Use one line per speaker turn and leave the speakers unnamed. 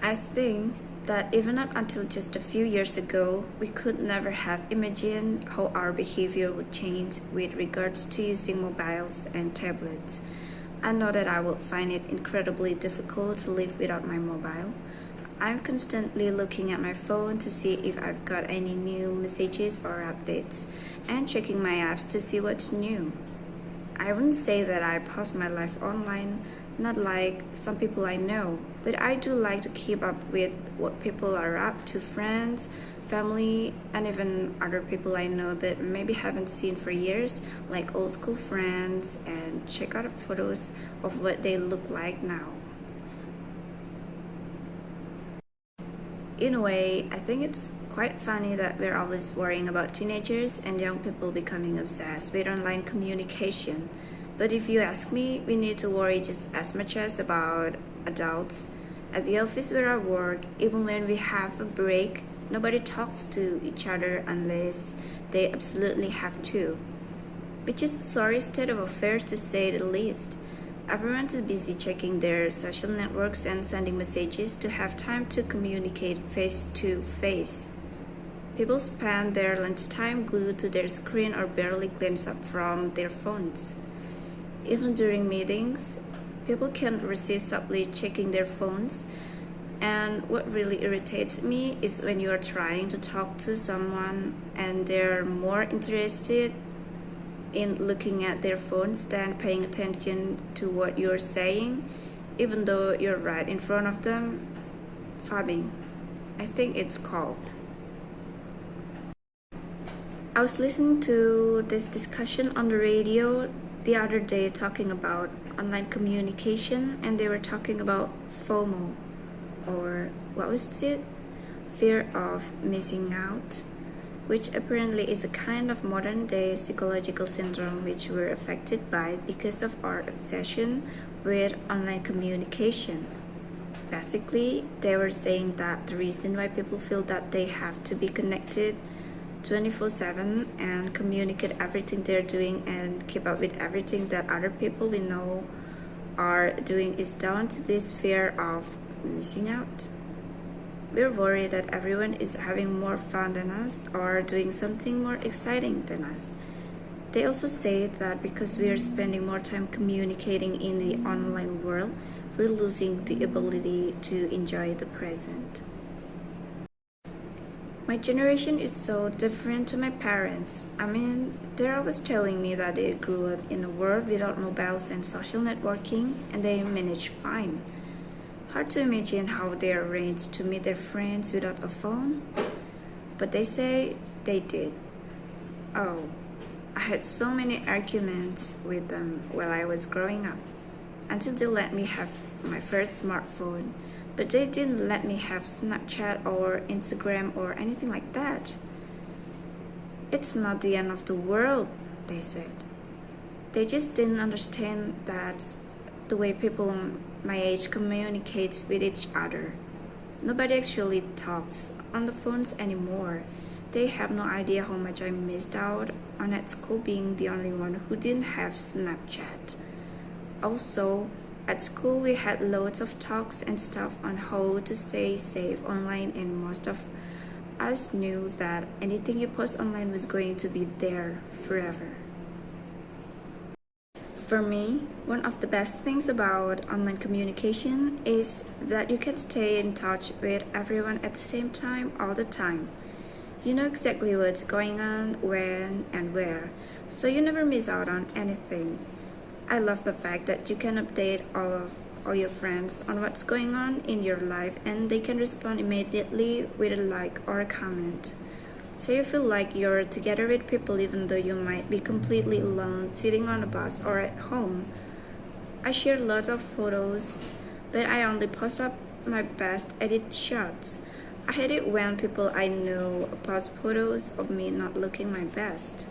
I think that even up until just a few years ago, we could never have imagined how our behavior would change with regards to using mobiles and tablets. I know that I will find it incredibly difficult to live without my mobile. I'm constantly looking at my phone to see if I've got any new messages or updates, and checking my apps to see what's new. I wouldn't say that I post my life online, not like some people I know, but I do like to keep up with what people are up to, friends, family, and even other people I know but maybe haven't seen for years, like old school friends, and check out photos of what they look like now. In a way, I think it's quite funny that we're always worrying about teenagers and young people becoming obsessed with online communication. But if you ask me, we need to worry just as much as about adults. At the office where I work, even when we have a break, nobody talks to each other unless they absolutely have to. Which is a sorry state of affairs to say the least. Everyone is busy checking their social networks and sending messages to have time to communicate face to face. People spend their lunchtime glued to their screen or barely glance up from their phones. Even during meetings, people can't resist subtly checking their phones. And what really irritates me is when you are trying to talk to someone and they're more interested in looking at their phones than paying attention to what you're saying, even though you're right in front of them. Phobbing, I think it's called. I was listening to this discussion on the radio the other day talking about online communication, and they were talking about FOMO, or what was it? Fear of missing out, which apparently is a kind of modern day psychological syndrome which we're affected by because of our obsession with online communication. Basically, they were saying that the reason why people feel that they have to be connected 24/7 and communicate everything they're doing and keep up with everything that other people we know are doing is down to this fear of missing out. We're worried that everyone is having more fun than us or doing something more exciting than us. They also say that because we are spending more time communicating in the online world, we're losing the ability to enjoy the present. My generation is so different to my parents. I mean, they're always telling me that they grew up in a world without mobiles and social networking, and they manage fine. Hard to imagine how they arranged to meet their friends without a phone, but they say they did. Oh, I had so many arguments with them while I was growing up, until they let me have my first smartphone, but they didn't let me have Snapchat or Instagram or anything like that. It's not the end of the world, they said. They just didn't understand that the way people my age communicates with each other. Nobody actually talks on the phones anymore. They have no idea how much I missed out on at school being the only one who didn't have Snapchat. Also, at school we had loads of talks and stuff on how to stay safe online, and most of us knew that anything you post online was going to be there forever. For me, one of the best things about online communication is that you can stay in touch with everyone at the same time all the time. You know exactly what's going on, when, and where, so you never miss out on anything. I love the fact that you can update all your friends on what's going on in your life, and they can respond immediately with a like or a comment. So you feel like you're together with people even though you might be completely alone sitting on a bus or at home. I share lots of photos, but I only post up my best edit shots. I hate it when people I know post photos of me not looking my best.